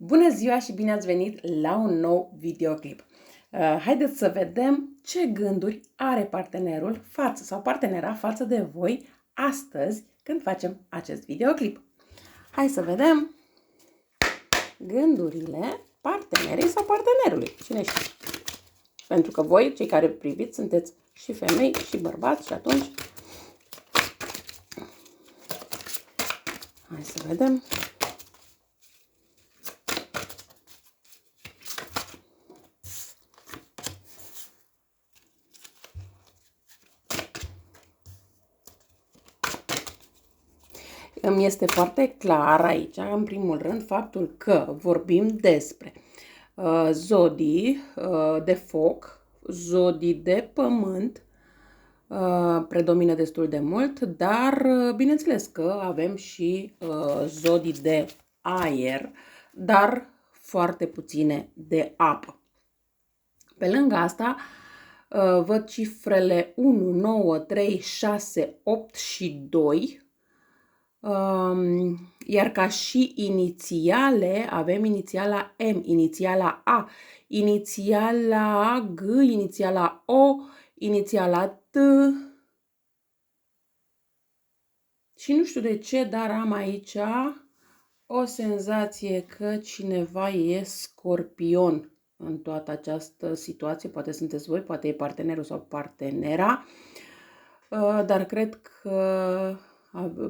Bună ziua și bine ați venit la un nou videoclip. Haideți să vedem ce gânduri are partenerul sau partenera față de voi astăzi când facem acest videoclip. Hai să vedem gândurile partenerii sau partenerului. Cine știe? Pentru că voi, cei care priviți, sunteți și femei și bărbați și atunci hai să vedem. Îmi este foarte clar aici, în primul rând, faptul că vorbim despre zodii de foc, zodii de pământ, predomină destul de mult, dar bineînțeles că avem și zodii de aer, dar foarte puține de apă. Pe lângă asta, văd cifrele 1, 9, 3, 6, 8 și 2. Iar ca și inițiale avem inițiala M, inițiala A, inițiala G, inițiala O, inițiala T. Și nu știu de ce, dar am aici o senzație că cineva e scorpion în toată această situație. Poate sunteți voi, poate e partenerul sau partenera, dar cred că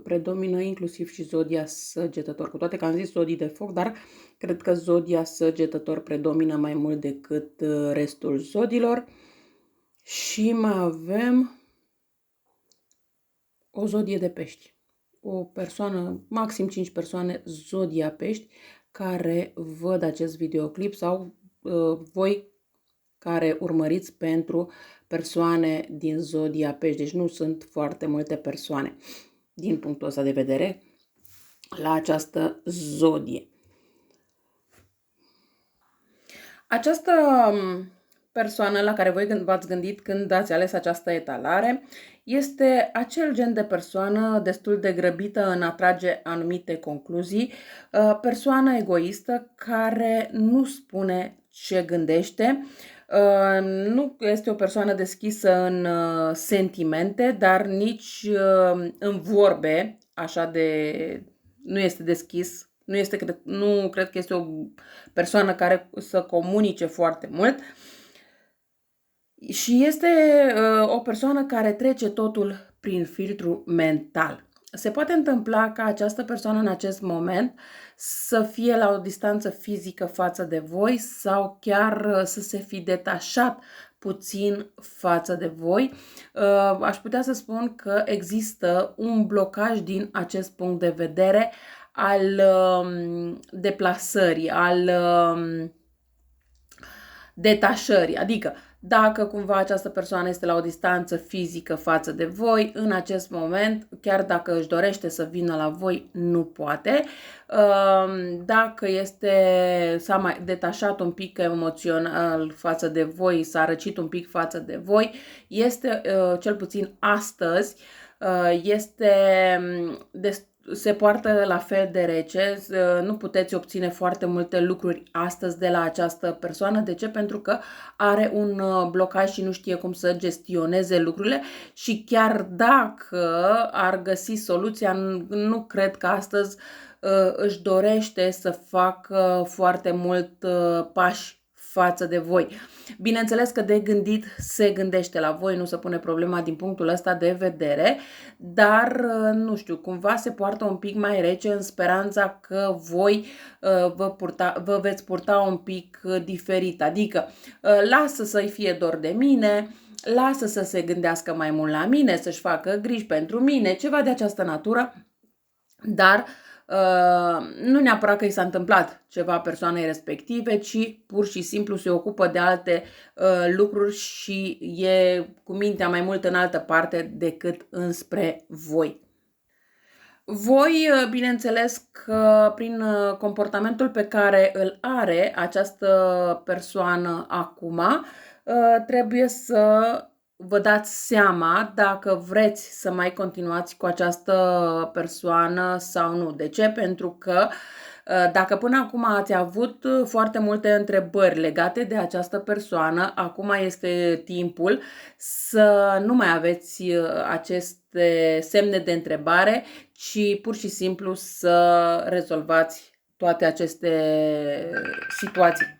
predomină inclusiv și zodia săgetător, cu toate că am zis zodii de foc, dar cred că zodia săgetător predomină mai mult decât restul zodilor. Și mai avem o zodie de pești. O persoană, maxim 5 persoane, zodia pești, care văd acest videoclip sau voi care urmăriți pentru persoane din zodia pești. Deci nu sunt foarte multe persoane din punctul ăsta de vedere la această zodie. Această persoană la care voi v-ați gândit când ați ales această etalare este acel gen de persoană destul de grăbită în a trage anumite concluzii, persoană egoistă care nu spune ce gândește, nu este o persoană deschisă în sentimente, dar nici în vorbe, așa de nu este deschis. Nu cred că este o persoană care să comunice foarte mult și este o persoană care trece totul prin filtru mental. Se poate întâmpla ca această persoană în acest moment să fie la o distanță fizică față de voi sau chiar să se fi detașat puțin față de voi. Aș putea să spun că există un blocaj din acest punct de vedere al deplasării, al detașării. Adică, dacă cumva această persoană este la o distanță fizică față de voi, în acest moment, chiar dacă își dorește să vină la voi, nu poate. Dacă s-a mai detașat un pic emoțional față de voi, s-a răcit un pic față de voi, este, cel puțin astăzi, se poartă la fel de rece, nu puteți obține foarte multe lucruri astăzi de la această persoană. De ce? Pentru că are un blocaj și nu știe cum să gestioneze lucrurile și chiar dacă ar găsi soluția, nu cred că astăzi își dorește să facă foarte mult pași față de voi. Bineînțeles că de gândit se gândește la voi, nu se pune problema din punctul ăsta de vedere, dar nu știu, cumva se poartă un pic mai rece în speranța că voi vă veți purta un pic diferit, adică lasă să-i fie dor de mine, lasă să se gândească mai mult la mine, să-și facă griji pentru mine, ceva de această natură, dar nu neapărat că i s-a întâmplat ceva persoanei respective, ci pur și simplu se ocupă de alte lucruri și e cu mintea mai mult în altă parte decât înspre voi. Voi, bineînțeles că prin comportamentul pe care îl are această persoană acum, trebuie să vă dați seama dacă vreți să mai continuați cu această persoană sau nu. De ce? Pentru că Dacă până acum ați avut foarte multe întrebări legate de această persoană, acum este timpul să nu mai aveți aceste semne de întrebare, ci pur și simplu să rezolvați toate aceste situații.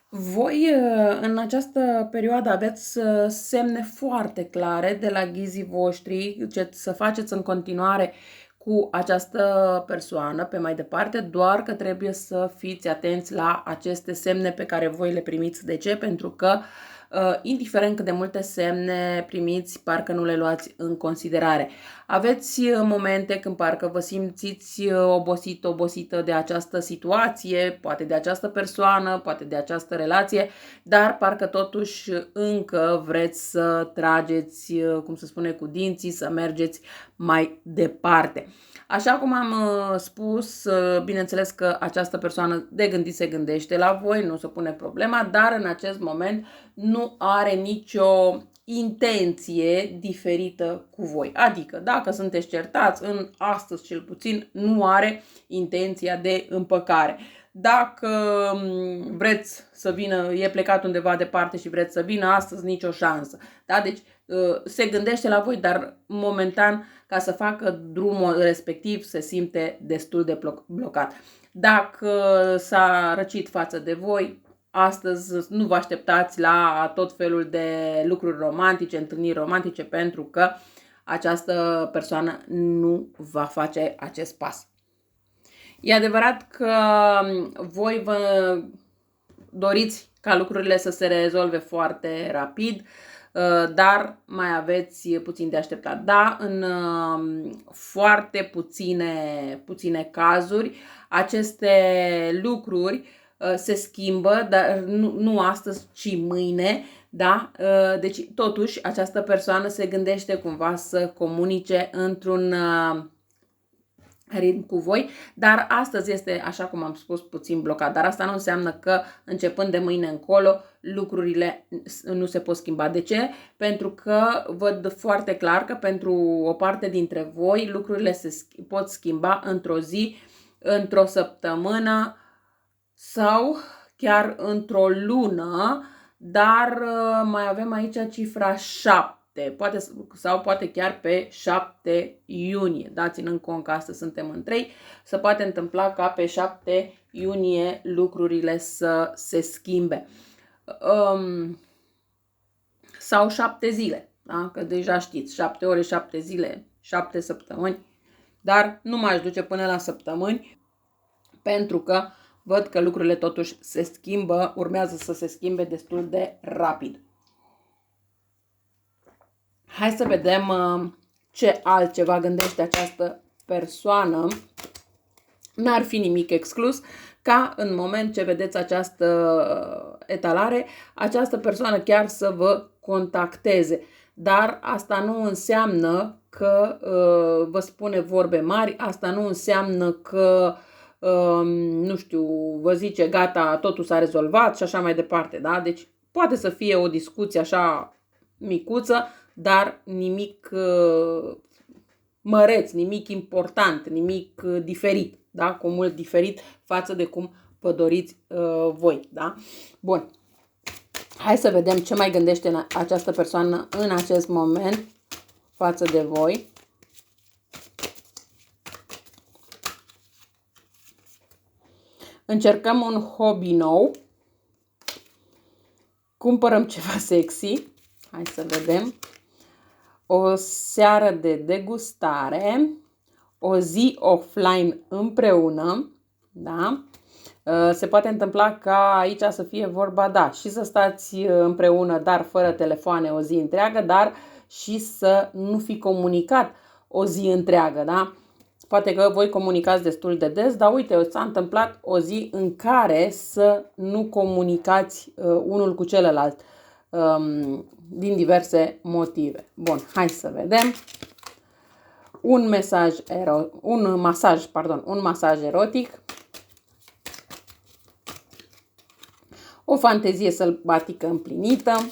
Voi, în această perioadă, aveți semne foarte clare de la ghizii voștri ce să faceți în continuare cu această persoană pe mai departe, doar că trebuie să fiți atenți la aceste semne pe care voi le primiți. De ce? Pentru că indiferent cât de multe semne primiți, parcă nu le luați în considerare. Aveți momente când parcă vă simțiți obosită de această situație, poate de această persoană, poate de această relație, dar parcă totuși încă vreți să trageți, cum se spune, cu dinții, să mergeți mai departe. Așa cum am spus, bineînțeles că această persoană de gândit se gândește la voi, nu se pune problema, dar în acest moment nu are nicio intenție diferită cu voi. Adică, dacă sunteți certați, în astăzi cel puțin, nu are intenția de împăcare. Dacă vreți să vină, e plecat undeva departe și vreți să vină astăzi, nicio șansă. Da? Deci se gândește la voi, dar momentan, ca să facă drumul respectiv, se simte destul de blocat. Dacă s-a răcit față de voi, astăzi nu vă așteptați la tot felul de lucruri romantice, întâlniri romantice, pentru că această persoană nu va face acest pas. E adevărat că voi vă doriți ca lucrurile să se rezolve foarte rapid, dar mai aveți puțin de așteptat. Da, în foarte puține cazuri, aceste lucruri se schimbă, dar nu astăzi, ci mâine. Da? Deci, totuși, această persoană se gândește cumva să comunice într-un ritm cu voi, dar astăzi este, așa cum am spus, puțin blocat. Dar asta nu înseamnă că începând de mâine încolo lucrurile nu se pot schimba. De ce? Pentru că văd foarte clar că pentru o parte dintre voi lucrurile se pot schimba într-o zi, într-o săptămână sau chiar într-o lună, dar mai avem aici cifra 7. Poate chiar pe 7 iunie. Da, ținând cont că astăzi suntem în 3, se poate întâmpla ca pe 7 iunie lucrurile să se schimbe. Sau 7 zile, da? Că deja știți, 7 ore, 7 zile, 7 săptămâni, dar nu m-aș duce până la săptămâni, pentru că văd că lucrurile totuși se schimbă, urmează să se schimbe destul de rapid. Hai să vedem ce altceva gândește această persoană. N-ar fi nimic exclus ca în moment ce vedeți această etalare, această persoană chiar să vă contacteze. Dar asta nu înseamnă că vă spune vorbe mari, asta nu înseamnă că nu știu, vă zice gata, totul s-a rezolvat și așa mai departe, da? Deci poate să fie o discuție așa micuță, dar nimic măreț, nimic important, nimic diferit, da? Cu mult diferit față de cum vă doriți voi, da? Bun. Hai să vedem ce mai gândește această persoană în acest moment față de voi. Încercăm un hobby nou. Cumpărăm ceva sexy. Hai să vedem. O seară de degustare. O zi offline împreună. Da? Se poate întâmpla ca aici să fie vorba, da, și să stați împreună, dar fără telefoane o zi întreagă, dar și să nu fi comunicat o zi întreagă, da? Poate că voi comunicați destul de des, dar uite, s-a întâmplat o zi în care să nu comunicați unul cu celălalt din diverse motive. Bun, hai să vedem. Un masaj erotic. O fantezie sălbatică împlinită.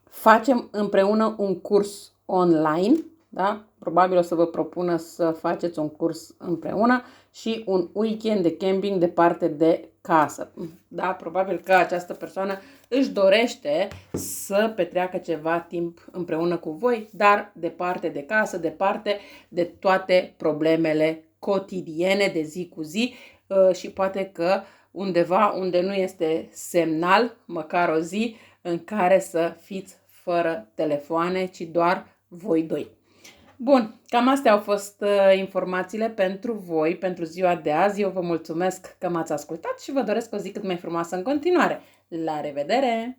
Facem împreună un curs online. Da? Probabil o să vă propună să faceți un curs împreună și un weekend de camping departe de casă. Da? Probabil că această persoană își dorește să petreacă ceva timp împreună cu voi, dar departe de casă, departe de toate problemele cotidiene de zi cu zi și poate că undeva unde nu este semnal, măcar o zi, în care să fiți fără telefoane, ci doar voi doi. Bun, cam astea au fost informațiile pentru voi, pentru ziua de azi. Eu vă mulțumesc că m-ați ascultat și vă doresc o zi cât mai frumoasă în continuare. La revedere!